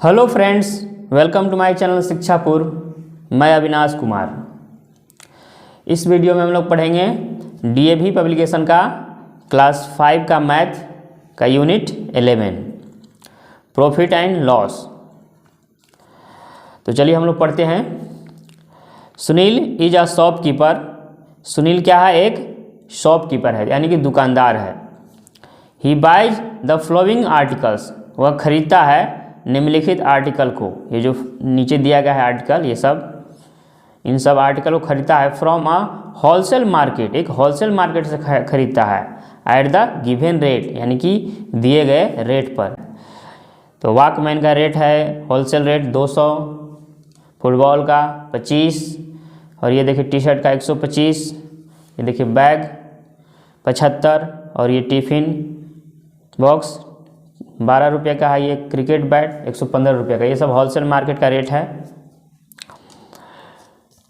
Hello friends, welcome to my channel Shikshapur. मैं अविनाश कुमार। इस video में हम लोग पढ़ेंगे डीएवी पब्लिकेशन का क्लास 5 का मैथ का यूनिट 11 प्रॉफिट एंड लॉस। तो चलिए हम लोग पढ़ते हैं। Sunil is a shopkeeper. Sunil क्या है? एक शॉपकीपर है, यानी कि दुकानदार है। He buys the following articles. वह खरीदता है निम्नलिखित आर्टिकल को। ये जो नीचे दिया गया है आर्टिकल, ये सब इन सब आर्टिकल को खरीदता है फ्रॉम अ होलसेल मार्केट। एक होलसेल मार्केट से खरीदता है एट द गिवन रेट, यानी कि दिए गए रेट पर। तो वॉकमैन का रेट है होलसेल रेट 200, फुटबॉल का 25, और ये देखिए टी शर्ट का 125, ये देखिए बैग 75, और ये टिफ़िन बॉक्स 12 रुपये का है। ये क्रिकेट बैट 115 रुपये का। ये सब होलसेल मार्केट का रेट है।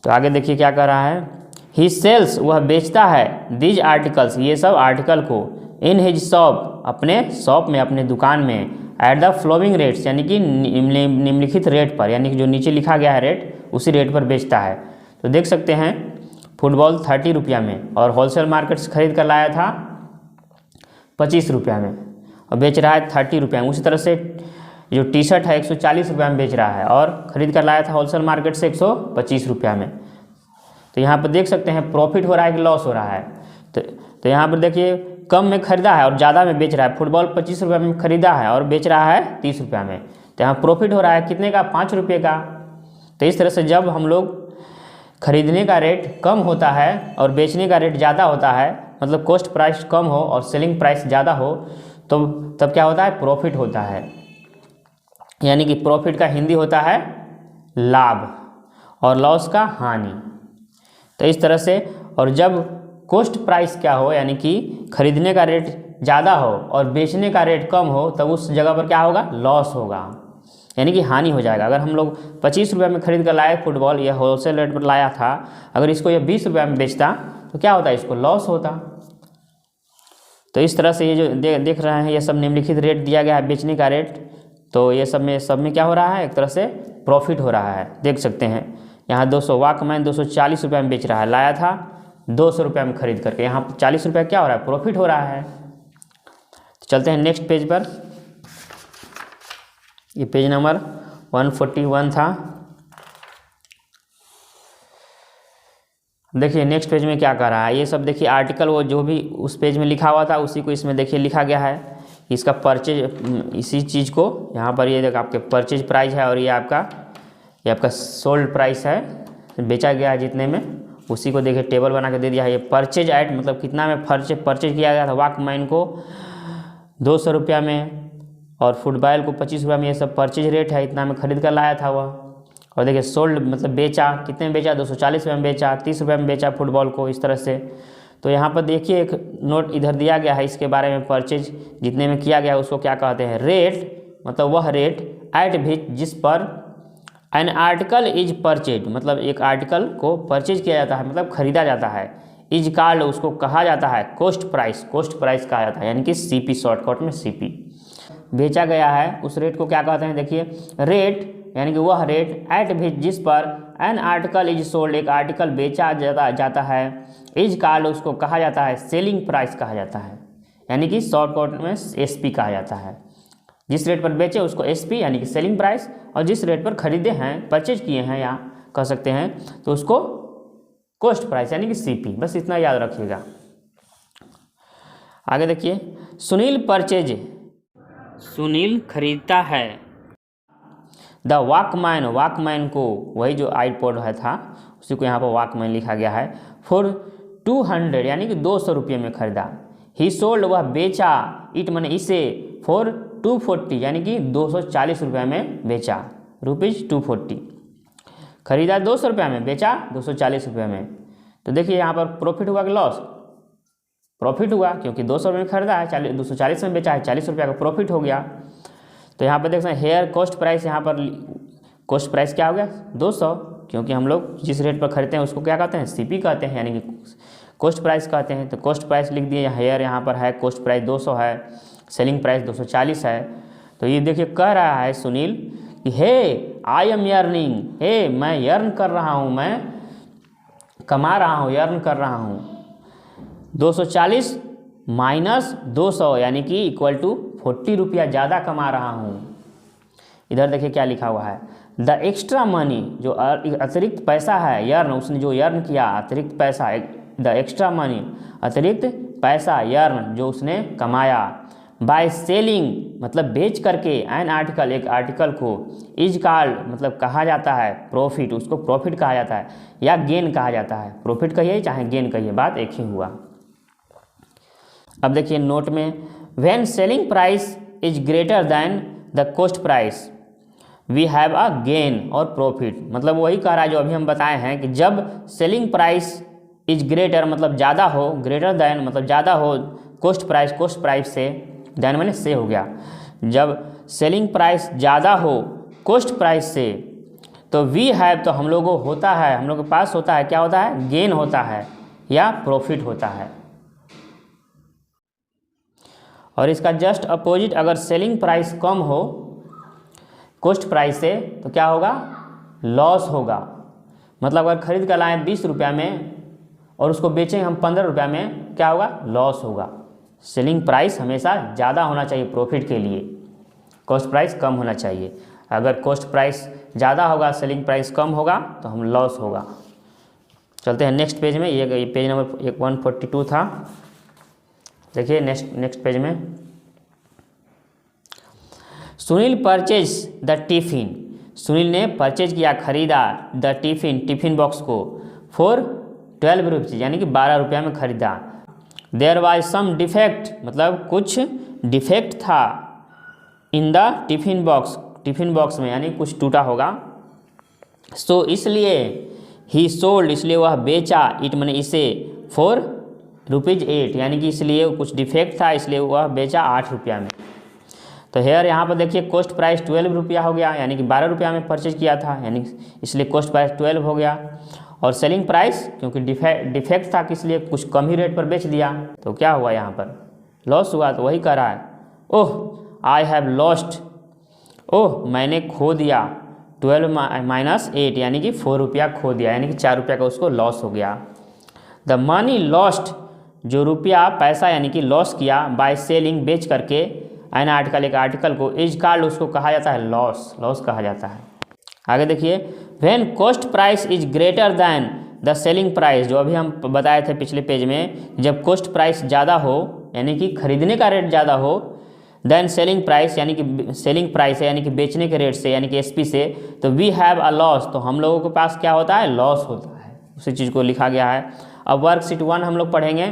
तो आगे देखिए क्या कर रहा है। ही सेल्स, वह बेचता है दीज आर्टिकल्स, ये सब आर्टिकल को इन हिज शॉप, अपने शॉप में, अपने दुकान में एट द फ्लोइंग रेट्स, यानी कि निम्नलिखित रेट पर, यानी कि जो नीचे लिखा गया है रेट, उसी रेट पर बेचता है। तो देख सकते हैं फुटबॉल 30 रुपया में, और होलसेल मार्केट से खरीद कर लाया था 25 रुपया में, और बेच रहा है 30 रुपये में। उसी तरह से जो टी शर्ट है 140 रुपये में बेच रहा है, और ख़रीद कर लाया था होलसेल मार्केट से 125 रुपये में। तो यहाँ पर देख सकते हैं प्रॉफिट हो रहा है कि लॉस हो रहा है। तो यहाँ पर देखिए कम में ख़रीदा है और ज़्यादा में बेच रहा है। फुटबॉल 25 रुपये में ख़रीदा है और बेच रहा है 30 रुपये में। तो यहाँ प्रॉफिट हो रहा है कितने का? 5 रुपये का। तो इस तरह से जब हम लोग खरीदने का रेट कम होता है और बेचने का रेट ज़्यादा होता है, मतलब कॉस्ट प्राइस कम हो और सेलिंग प्राइस ज़्यादा हो, तो तब क्या होता है? प्रॉफिट होता है। यानी कि प्रॉफिट का हिंदी होता है लाभ, और लॉस का हानि। तो इस तरह से, और जब कॉस्ट प्राइस क्या हो, यानी कि खरीदने का रेट ज़्यादा हो और बेचने का रेट कम हो, तब उस जगह पर क्या होगा? लॉस होगा, यानी कि हानि हो जाएगा। अगर हम लोग 25 रुपये में खरीद कर लाए फुटबॉल, यह होलसेल रेट पर लाया था, अगर इसको यह 20 रुपये में बेचता तो क्या होता? इसको लॉस होता। तो इस तरह से ये जो देख रहे हैं, ये सब निम्नलिखित रेट दिया गया है बेचने का रेट। तो ये सब में क्या हो रहा है? एक तरह से प्रॉफिट हो रहा है। देख सकते हैं यहाँ 200, वॉकमैन 240 रुपये में बेच रहा है, लाया था 200 रुपये में खरीद करके। यहाँ 40 रुपये क्या हो रहा है? प्रॉफिट हो रहा है। तो चलते हैं नेक्स्ट पेज पर। ये पेज नंबर 141 था। देखिए नेक्स्ट पेज में क्या कर रहा है। ये सब देखिए आर्टिकल, वो जो भी उस पेज में लिखा हुआ था उसी को इसमें देखिए लिखा गया है। इसका परचेज, इसी चीज़ को यहाँ पर ये देखो आपके परचेज प्राइस है, और ये आपका सोल्ड प्राइस है, बेचा गया है जितने में, उसी को देखिए टेबल बना के दे दिया है। ये परचेज एट, मतलब कितना में परचेज किया गया था। वॉकमैन को 200 रुपया में और फुटबॉल को 25 रुपये में। ये सब परचेज रेट है, इतना में खरीद कर लाया था वह। और देखिए सोल्ड मतलब बेचा, कितने में बेचा? 240 रुपये में बेचा, 30 रुपये में बेचा फुटबॉल को, इस तरह से। तो यहाँ पर देखिए एक नोट इधर दिया गया है इसके बारे में। परचेज जितने में किया गया उसको क्या कहते हैं? रेट, मतलब वह रेट एट विच, जिस पर एन आर्टिकल इज परचेज, मतलब एक आर्टिकल को परचेज किया जाता है, मतलब खरीदा जाता है। इज कॉल्ड, उसको कहा जाता है कॉस्ट प्राइस। कॉस्ट प्राइस कहा जाता है, यानी कि सीपी, शॉर्टकट में सीपी। बेचा गया है उस रेट को क्या कहते हैं? देखिए रेट, यानी कि वह रेट एट विच, जिस पर एन आर्टिकल इज सोल्ड, एक आर्टिकल बेचा जाता है। इज कॉल्ड, उसको कहा जाता है सेलिंग प्राइस कहा जाता है, यानी कि शॉर्टकट में एसपी कहा जाता है। जिस रेट पर बेचे उसको एसपी, यानी कि सेलिंग प्राइस, और जिस रेट पर खरीदे हैं, परचेज किए हैं या कह सकते हैं, तो उसको कॉस्ट प्राइस, यानी कि सीपी। बस इतना याद रखिएगा। आगे देखिए, सुनील परचेज, सुनील खरीदता है द वॉकमैन, वॉकमैन को, वही जो आईपॉड है था उसी को यहाँ पर वॉकमैन लिखा गया है, फॉर 200, यानी कि 200 रुपये में खरीदा। ही सोल्ड, वह बेचा, इट माने इसे, फॉर 240, यानी कि 240 रुपये में बेचा, ₹240। खरीदा 200 रुपये में, बेचा 240 रुपये में। तो देखिए यहाँ पर प्रॉफिट हुआ कि लॉस? प्रॉफिट हुआ, क्योंकि 200 रुपये में खरीदा है, 240 में बेचा है, 40 रुपये का प्रॉफिट हो गया। तो यहाँ पर देख सकते हैं हेयर कॉस्ट प्राइस, यहाँ पर कॉस्ट प्राइस क्या हो गया? 200, क्योंकि हम लोग जिस रेट पर खरीदते हैं उसको क्या कहते हैं? सीपी कहते हैं, यानी कि कॉस्ट प्राइस कहते हैं। तो कॉस्ट प्राइस लिख दिए, हेयर यहाँ पर है, कॉस्ट प्राइस 200 है, सेलिंग प्राइस 240 है। तो ये देखिए कह रहा है सुनील कि हे आई एम अर्निंग, हे मैं अर्न कर रहा हूँ, मैं कमा रहा हूँ, अर्न कर रहा हूँ। 240 माइनस 200 यानी कि इक्वल टू 40 रुपया ज़्यादा कमा रहा हूँ। इधर देखिए क्या लिखा हुआ है, द एक्स्ट्रा मनी, जो अतिरिक्त पैसा है, यर्न, उसने जो यर्न किया अतिरिक्त पैसा, द एक्स्ट्रा मनी, अतिरिक्त पैसा, यर्न, जो उसने कमाया, बाय सेलिंग मतलब बेच करके, एन आर्टिकल, एक आर्टिकल को, इज कॉल्ड मतलब कहा जाता है प्रॉफिट, उसको प्रॉफिट कहा जाता है या गेन कहा जाता है। प्रॉफिट कहिए चाहे गेन कहिए, बात एक ही हुआ। अब देखिए नोट में, when selling price is greater than the cost price we have a gain और प्रॉफिट, मतलब वही कह रहा है जो अभी हम बताए हैं कि जब सेलिंग प्राइस इज ग्रेटर मतलब ज़्यादा हो, ग्रेटर देन मतलब ज़्यादा हो कॉस्ट प्राइस से, देन मैंने से हो गया, जब सेलिंग प्राइस ज़्यादा हो कॉस्ट प्राइस से तो वी हैव, तो हम लोगों को होता है, हम लोग के पास होता है, क्या होता है, गेन होता है या प्रॉफिट होता है। और इसका जस्ट अपोजिट, अगर सेलिंग प्राइस कम हो कॉस्ट प्राइस से तो क्या होगा, लॉस होगा। मतलब अगर खरीद कर लाएँ 20 रुपया में और उसको बेचेंगे हम 15 रुपया में, क्या होगा, लॉस होगा। सेलिंग प्राइस हमेशा ज़्यादा होना चाहिए प्रॉफिट के लिए, कॉस्ट प्राइस कम होना चाहिए। अगर कॉस्ट प्राइस ज़्यादा होगा, सेलिंग प्राइस कम होगा तो हम लॉस होगा। चलते हैं नेक्स्ट पेज में, ये पेज नंबर 142 था। देखिए नेक्स्ट पेज में, Sunil purchase the tiffin, Sunil ने परचेज किया, खरीदा, द टिफ़िन बॉक्स को फॉर 12 रुपीज़ यानी कि 12 रुपया में खरीदा। देयर वाज सम डिफेक्ट मतलब कुछ डिफेक्ट था, इन द टिफ़िन बॉक्स में यानी कुछ टूटा होगा। सो इसलिए ही सोल्ड, इसलिए वह बेचा, इट मैंने इसे, फॉर ₹8 यानी कि इसलिए कुछ डिफेक्ट था इसलिए वह बेचा 8 रुपया में। तो हेयर यहाँ पर देखिए कॉस्ट प्राइस 12 रुपया हो गया, यानी कि 12 रुपया में परचेज किया था, यानी इसलिए कॉस्ट प्राइस 12 हो गया। और सेलिंग प्राइस क्योंकि डिफेक्ट था कि इसलिए कुछ कम ही रेट पर बेच दिया, तो क्या हुआ यहाँ पर, लॉस हुआ। तो वही कह रहा है, ओह आई हैव लॉस्ट, ओह मैंने खो दिया, 12 माइनस 8 यानी कि 4 रुपया खो दिया, यानी कि 4 रुपया का उसको लॉस हो गया। द मनी लॉस्ट, जो रुपया पैसा यानी कि लॉस किया, बाय सेलिंग बेच करके, एन आर्टिकल एक आर्टिकल को, इज कॉल्ड उसको कहा जाता है लॉस कहा जाता है। आगे देखिए, when cost price is greater than the selling price, जो अभी हम बताए थे पिछले पेज में, जब कॉस्ट प्राइस ज़्यादा हो यानी कि खरीदने का रेट ज़्यादा हो, देन सेलिंग प्राइस यानी कि सेलिंग प्राइस है यानी कि बेचने के रेट से यानी कि एसपी से, तो वी हैव अ लॉस, तो हम लोगों के पास क्या होता है, लॉस होता है। उसी चीज़ को लिखा गया है। अब वर्कशीट 1 हम लोग पढ़ेंगे,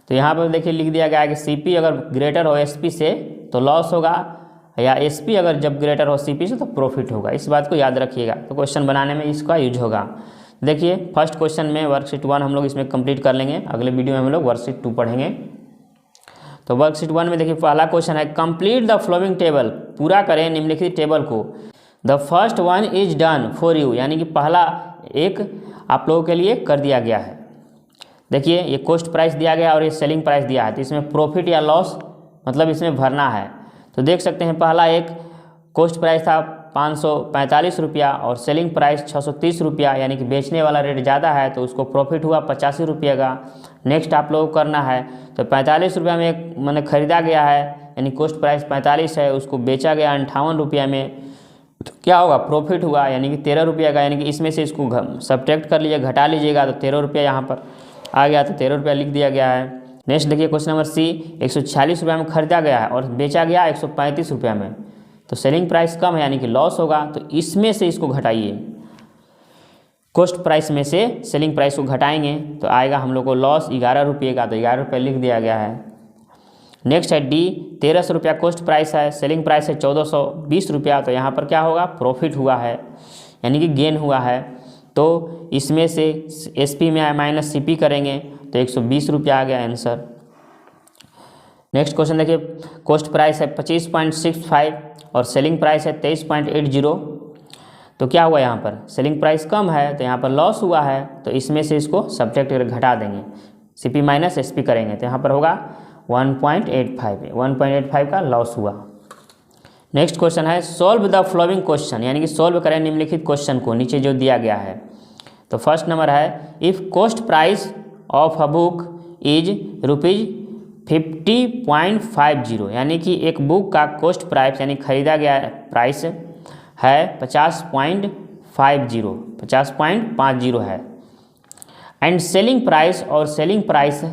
तो यहाँ पर देखिए लिख दिया गया है कि सीपी अगर ग्रेटर हो एसपी से तो लॉस होगा, या एसपी अगर जब ग्रेटर हो सीपी से तो प्रॉफिट होगा। इस बात को याद रखिएगा, तो क्वेश्चन बनाने में इसका यूज होगा। देखिए फर्स्ट क्वेश्चन में वर्कशीट 1 हम लोग इसमें कंप्लीट कर लेंगे, अगले वीडियो में हम लोग वर्कशीट 2 पढ़ेंगे। तो वर्कशीट 1 में देखिए पहला क्वेश्चन है, कंप्लीट द फ्लोइंग टेबल, पूरा करें निम्नलिखित टेबल को। The first one is done for you, यानी कि पहला एक आप लोगों के लिए कर दिया गया है। देखिए ये कॉस्ट प्राइस दिया गया और ये सेलिंग प्राइस दिया है, तो इसमें प्रॉफिट या लॉस मतलब इसमें भरना है। तो देख सकते हैं पहला एक कॉस्ट प्राइस था 545 रुपया और सेलिंग प्राइस 630 रुपया, यानी कि बेचने वाला रेट ज़्यादा है तो उसको प्रॉफिट हुआ 85 रुपये का। नेक्स्ट आप लोगों को करना है, तो 45 रुपया में मैंने ख़रीदा गया है, यानी कॉस्ट प्राइस 45 है, उसको बेचा गया 58 रुपया में, तो क्या होगा, प्रॉफिट हुआ यानी कि 13 रुपया का, यानी कि इसमें से इसको सब्ट्रैक्ट कर लीजिए, घटा लीजिएगा, तो 13 रुपया यहाँ पर आ गया, तो 13 रुपया लिख दिया गया है। नेक्स्ट देखिए क्वेश्चन नंबर सी, 146 रुपया में खरीदा गया है और बेचा गया 135 रुपया में, तो सेलिंग प्राइस कम है यानी कि लॉस होगा, तो इसमें से इसको घटाइए, कॉस्ट प्राइस में से सेलिंग प्राइस को घटाएंगे तो आएगा हम लोग को लॉस 11 रुपये का, तो 11 रुपये लिख दिया गया है। नेक्स्ट है डी, 1300 रुपया कॉस्ट प्राइस है, सेलिंग प्राइस है 1420 रुपया, तो यहाँ पर क्या होगा, प्रॉफिट हुआ है यानी कि गेन हुआ है, तो इसमें से एसपी में माइनस सीपी करेंगे तो 120 रुपया आ गया आंसर। नेक्स्ट क्वेश्चन देखिए, कॉस्ट प्राइस है 25.65 और सेलिंग प्राइस है 23.80, तो क्या हुआ यहाँ पर, सेलिंग प्राइस कम है तो यहाँ पर लॉस हुआ है, तो इसमें से इसको सब्ट्रैक्ट करके घटा देंगे, सीपी माइनस एसपी करेंगे, तो यहाँ पर होगा 1.85 का लॉस हुआ। नेक्स्ट क्वेश्चन है सॉल्व द फ्लोइंग क्वेश्चन, यानी कि सॉल्व करें निम्नलिखित क्वेश्चन को, नीचे जो दिया गया है। तो फर्स्ट नंबर है if cost price of a book is ₹50.50, यानी कि एक बुक का कॉस्ट प्राइस यानी खरीदा गया प्राइस है 50.50 है। एंड सेलिंग प्राइस, और सेलिंग प्राइस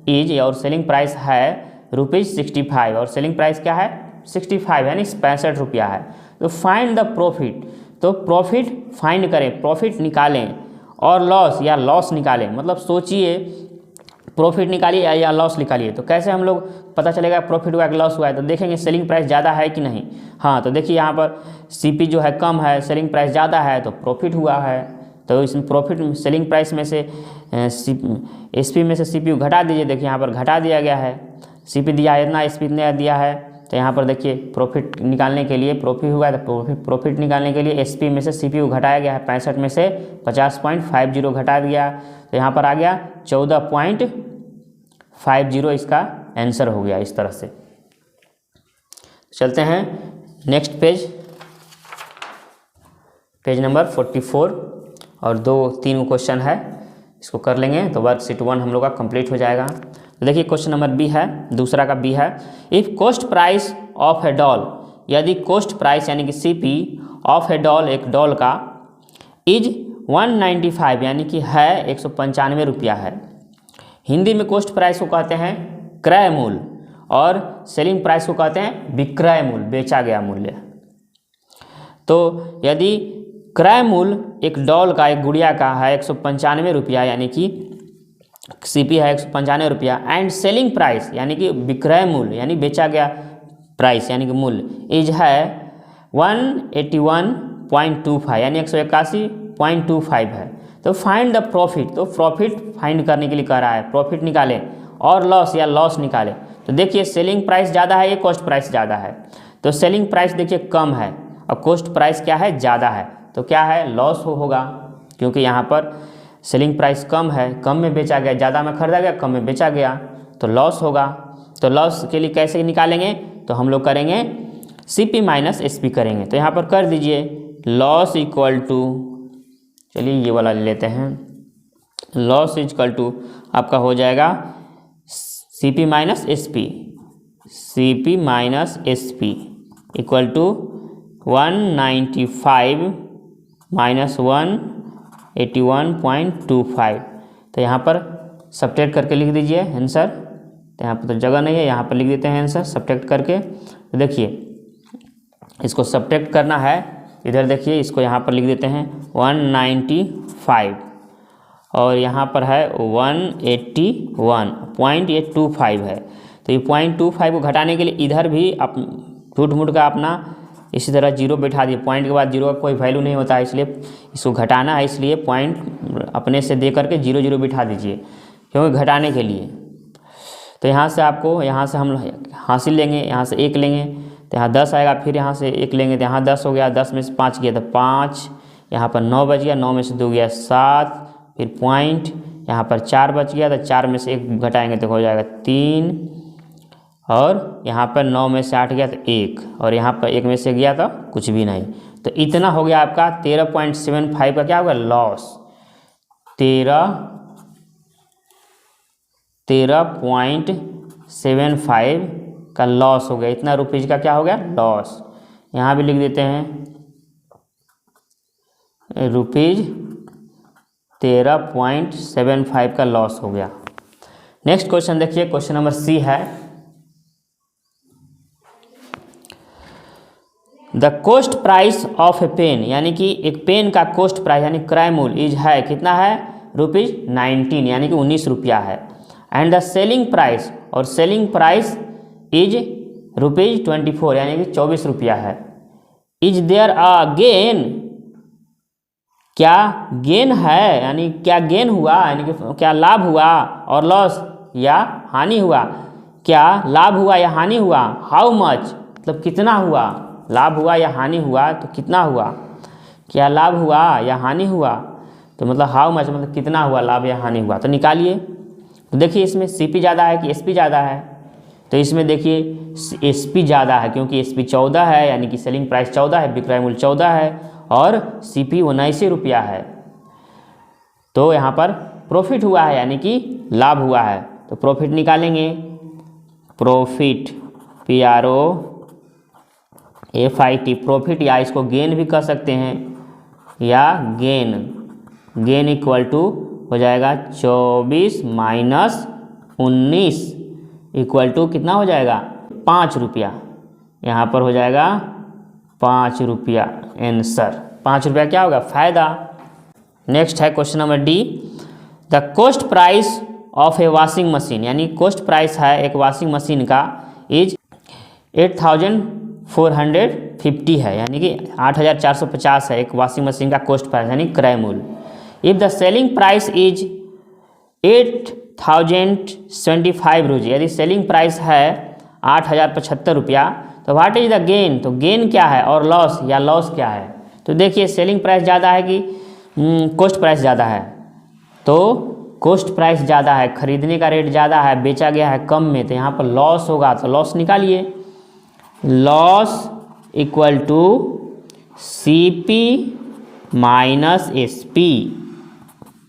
इज, और सेलिंग प्राइस है ₹65, और सेलिंग प्राइस क्या है 65 यानी 65 रुपया है। तो फाइंड द प्रॉफिट, तो प्रॉफिट फाइंड करें, प्रॉफिट निकालें, और लॉस या लॉस निकालें, मतलब सोचिए प्रॉफिट निकालिए या लॉस निकालिए। तो कैसे हम लोग पता चलेगा प्रॉफिट हुआ कि लॉस हुआ है, तो देखेंगे सेलिंग प्राइस ज़्यादा है कि नहीं। हाँ, तो देखिए यहाँ पर सीपी जो है कम है, सेलिंग प्राइस ज़्यादा है, तो प्रॉफिट हुआ है। तो इसमें प्रॉफिट सेलिंग प्राइस में से एसपी में से सीपी घटा दीजिए, देखिए यहाँ पर घटा दिया गया है, सीपी दिया है इतना, एसपी इतना दिया है। तो यहाँ पर देखिए प्रॉफिट निकालने के लिए, प्रॉफिट हुआ है तो प्रॉफिट निकालने के लिए एसपी में से सीपीयू घटाया गया है, 65 में से 50.50 घटा दिया। तो यहाँ पर आ गया 14.50, इसका आंसर हो गया इस तरह से। चलते हैं नेक्स्ट पेज, पेज नंबर 44, और 2-3 क्वेश्चन है, इसको कर लेंगे तो वर्कशीट 1 हम लोग का कंप्लीट हो जाएगा। तो देखिए क्वेश्चन नंबर बी है, दूसरा का बी है, if cost price of A doll, यदि कॉस्ट प्राइस यानी कि सीपी ऑफ ए डॉल, एक डॉल का, इज 195 यानी कि है 195 रुपया है। हिंदी में कॉस्ट प्राइस को कहते हैं क्रय मूल्य, और सेलिंग प्राइस को कहते हैं विक्रय मूल्य, बेचा गया मूल्य। तो यदि क्रय मूल्य एक डॉल का, एक गुड़िया का है 195 रुपया, यानी कि सीपी है 195 रुपया, एंड सेलिंग प्राइस यानी कि विक्रय मूल्य यानी बेचा गया प्राइस यानी कि मूल्य इज है 181.25 यानी 181.25 है। तो फाइंड द प्रॉफिट, तो प्रॉफिट फाइंड करने के लिए कह रहा है, प्रॉफिट निकाले, और लॉस या लॉस निकाले। तो देखिए सेलिंग प्राइस ज़्यादा है, ये कॉस्ट प्राइस ज़्यादा है, तो सेलिंग प्राइस देखिए कम है, और कॉस्ट प्राइस क्या है ज़्यादा है, तो क्या है लॉस होगा, क्योंकि यहाँ पर सेलिंग प्राइस कम है, कम में बेचा गया, ज़्यादा में खरीदा गया, कम में बेचा गया, तो लॉस होगा। तो लॉस के लिए कैसे निकालेंगे, तो हम लोग करेंगे सीपी माइनस एसपी करेंगे। तो यहाँ पर कर दीजिए लॉस इक्वल टू, चलिए ये वाला ले लेते हैं, लॉस इक्वल टू आपका हो जाएगा CP minus SP, CP minus SP equal to 195 minus 181.25। तो यहाँ पर सब्ट्रैक्ट करके लिख दीजिए आंसर, तो यहाँ पर तो जगह नहीं है, यहाँ पर लिख देते हैं आंसर सब्ट्रैक्ट करके। तो देखिए इसको सब्ट्रैक्ट करना है, इधर देखिए इसको यहाँ पर लिख देते हैं 195, और यहाँ पर है 181.25 है। तो ये 0.25 को घटाने के लिए इधर भी आप झूठ मूठ का अपना इसी तरह जीरो बैठा दिए, पॉइंट के बाद जीरो का कोई वैल्यू नहीं होता है, इसलिए इसको घटाना है, इसलिए पॉइंट अपने से दे करके 0 बिठा दीजिए, क्योंकि घटाने के लिए। तो यहाँ से आपको, यहाँ से हम हासिल लेंगे, यहाँ से 1 लेंगे तो यहाँ 10 आएगा, फिर यहाँ से 1 लेंगे तो यहाँ 10 हो गया, 10 में से 5 गया तो 5, यहाँ पर 9 बच गया, 9 में से 2 गया 7, फिर पॉइंट यहाँ पर 4 बच गया, तो 4 में से 1 घटाएंगे तो हो जाएगा 3, और यहाँ पर 9 में से 8 गया तो 1, और यहाँ पर 1 में से गया तो कुछ भी नहीं। तो इतना हो गया आपका 13.75 का क्या होगा लॉस, 13.75 का लॉस हो गया, इतना रुपीज़ का क्या हो गया लॉस। यहाँ भी लिख देते हैं रुपीज़ 13.75 का लॉस हो गया। नेक्स्ट क्वेश्चन देखिए, क्वेश्चन नंबर सी है, the cost price of a pen, यानी कि एक पेन का कॉस्ट प्राइस यानी क्रय मूल्य इज है कितना है ₹19 यानी कि 19 रुपया है। एंड द सेलिंग प्राइस, और सेलिंग प्राइस इज ₹24 यानी कि 24 रुपया है। इज देयर अ गेन, क्या गेन है यानी क्या गेन हुआ यानी कि क्या लाभ हुआ, और लॉस या हानि हुआ, क्या लाभ हुआ या हानि हुआ, हाउ मच मतलब कितना हुआ, लाभ हुआ या हानि हुआ तो कितना हुआ, क्या लाभ हुआ या हानि हुआ तो मतलब हाउ मच मतलब कितना हुआ लाभ या हानि हुआ। तो निकालिए, तो देखिए इसमें सीपी ज़्यादा है कि एसपी ज़्यादा है, तो इसमें देखिए SP ज़्यादा है, क्योंकि SP 14 है, यानी कि सेलिंग प्राइस 14 है, विक्रय मूल्य 14 है और CP 79 रुपया है। तो यहाँ पर प्रॉफिट हुआ है, यानी कि लाभ हुआ है। तो प्रॉफिट निकालेंगे, प्रॉफिट PROFIT, प्रॉफिट, या इसको गेन भी कह सकते हैं, या गेन इक्वल टू हो जाएगा 24 माइनस 19 इक्वल टू कितना हो जाएगा 5 रुपया। यहाँ पर हो जाएगा 5 रुपया आंसर। 5 रुपया क्या होगा, फायदा। नेक्स्ट है question number D, the cost price of A washing machine, यानी कॉस्ट प्राइस है एक वॉशिंग मशीन का इज 8450 है, यानी कि 8450 है एक वॉशिंग मशीन का कॉस्ट प्राइस, यानी क्रय मूल्य। If the selling price is 8075 रुपये, यदि सेलिंग प्राइस है 8075 रुपया, तो व्हाट इज द गेन, तो गेन क्या है, और लॉस या लॉस क्या है। तो देखिए सेलिंग प्राइस ज़्यादा है कि कॉस्ट प्राइस ज़्यादा है, तो कॉस्ट प्राइस ज़्यादा है, खरीदने का रेट ज़्यादा है, बेचा गया है कम में, तो यहाँ पर लॉस होगा, तो लॉस निकालिए। Loss equal to CP minus SP,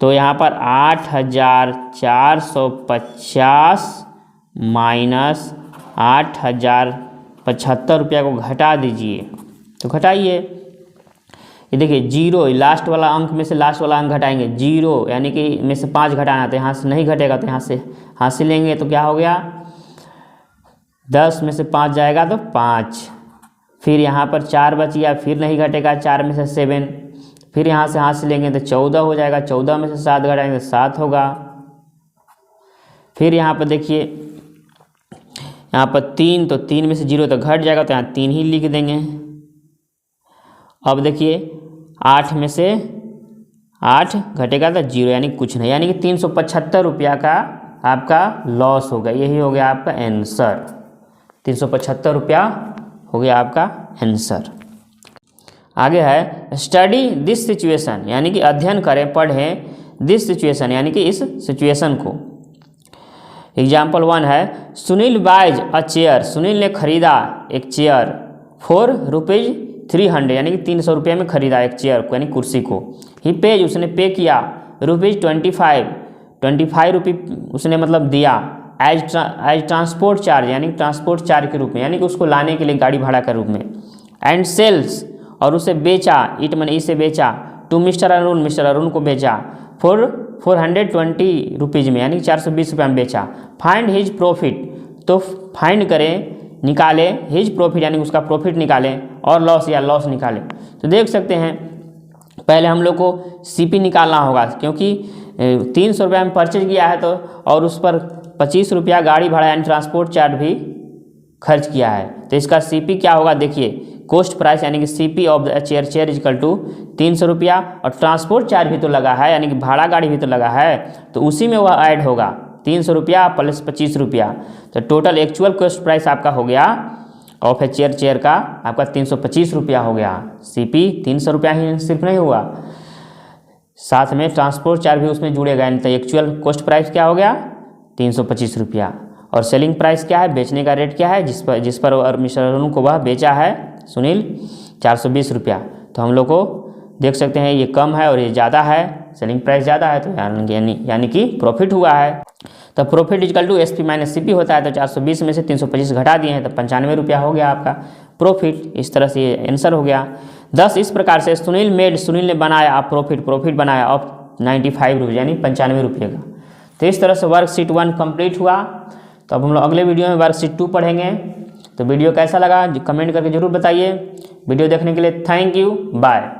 तो यहाँ पर 8450 माइनस 8075 रुपया को घटा दीजिए, तो घटाइए। ये देखिए जीरो, लास्ट वाला अंक में से लास्ट वाला अंक घटाएंगे, जीरो यानी कि में से 5 घटाना, तो यहाँ से नहीं घटेगा, तो यहाँ से लेंगे तो क्या हो गया 10 में से 5 जाएगा तो 5, फिर यहाँ पर 4 बच गया, फिर नहीं घटेगा, 4 में से 7, फिर यहाँ से लेंगे तो 14 हो जाएगा, 14 में से 7 घटाएंगे तो 7 होगा। फिर यहाँ पर देखिए यहाँ पर 3, तो 3 में से 0 तो घट जाएगा, तो यहाँ 3 ही लिख देंगे। अब देखिए 8 में से 8 घटेगा तो 0, यानी कुछ नहीं, यानी कि 375 रुपया का आपका लॉस हो गया। यही हो गया आपका आंसर, 375 रुपया हो गया आपका आंसर। आगे है स्टडी दिस सिचुएशन, यानी कि अध्ययन करें, पढ़ें दिस सिचुएशन, यानी कि इस सिचुएशन को। एग्जाम्पल 1 है सुनील बाइज अ चेयर, सुनील ने खरीदा एक चेयर फॉर ₹300, यानी कि 300 रुपये में खरीदा एक चेयर को, यानी कुर्सी को। ही पेज, उसने पे किया ₹25 रुपये उसने मतलब दिया एज ट्रांसपोर्ट चार्ज, यानी ट्रांसपोर्ट चार्ज के रूप में, यानी कि उसको लाने के लिए गाड़ी भाड़ा के रूप में। एंड सेल्स, और उसे बेचा, इट मैंने इसे बेचा, to mister Arun, mister Arun को बेचा फॉर 420 रुपीज़ में, यानी 420 रुपये में बेचा। फाइंड हिज प्रॉफिट, तो फाइंड करें, निकालें हिज प्रॉफिट, यानी उसका प्रॉफिट निकालें, और लॉस या लॉस निकालें। तो देख सकते हैं पहले हम लोग को CP निकालना होगा, क्योंकि 300 रुपये में परचेज किया है, तो और उस पर 25 रुपया गाड़ी भाड़ा यानी ट्रांसपोर्ट चार्ज भी खर्च किया है, तो इसका CP क्या होगा, देखिए कॉस्ट प्राइस यानी कि CP of the chair equal to 300 रुपया, और ट्रांसपोर्ट चार्ज भी तो लगा है, यानी कि भाड़ा गाड़ी भी तो लगा है, तो उसी में वह ऐड होगा 300 रुपया प्लस 25 रुपया, तो टोटल एक्चुअल कॉस्ट प्राइस आपका हो गया ऑफ ए चेयर का आपका 325 रुपया हो गया। CP 300 रुपया ही सिर्फ नहीं हुआ, साथ में ट्रांसपोर्ट चार्ज भी उसमें जुड़ेगा, यानी तो एक्चुअल कॉस्ट प्राइस क्या हो गया 325 रुपया। और सेलिंग प्राइस क्या है, बेचने का रेट क्या है, जिस पर और मिस्टर अरुण को वह बेचा है सुनील 420 रुपया। तो हम लोग को देख सकते हैं ये कम है और ये ज़्यादा है, सेलिंग प्राइस ज़्यादा है, तो यानी कि प्रॉफिट हुआ है। तो profit equal to SP minus CP होता है, तो 420 में से 325 घटा दिए हैं, तो 95 रुपया हो गया आपका प्रॉफिट। इस तरह से ये आंसर हो गया। 10 इस प्रकार से सुनील ने बनाया आप प्रॉफिट बनाया ऑफ 95 रुपये, यानी 95 रुपये का। तो इस तरह से वर्कशीट 1 कंप्लीट हुआ। तो अब हम लोग अगले वीडियो में वर्कशीट 2 पढ़ेंगे। तो वीडियो कैसा लगा कमेंट करके ज़रूर बताइए। वीडियो देखने के लिए थैंक यू, बाय।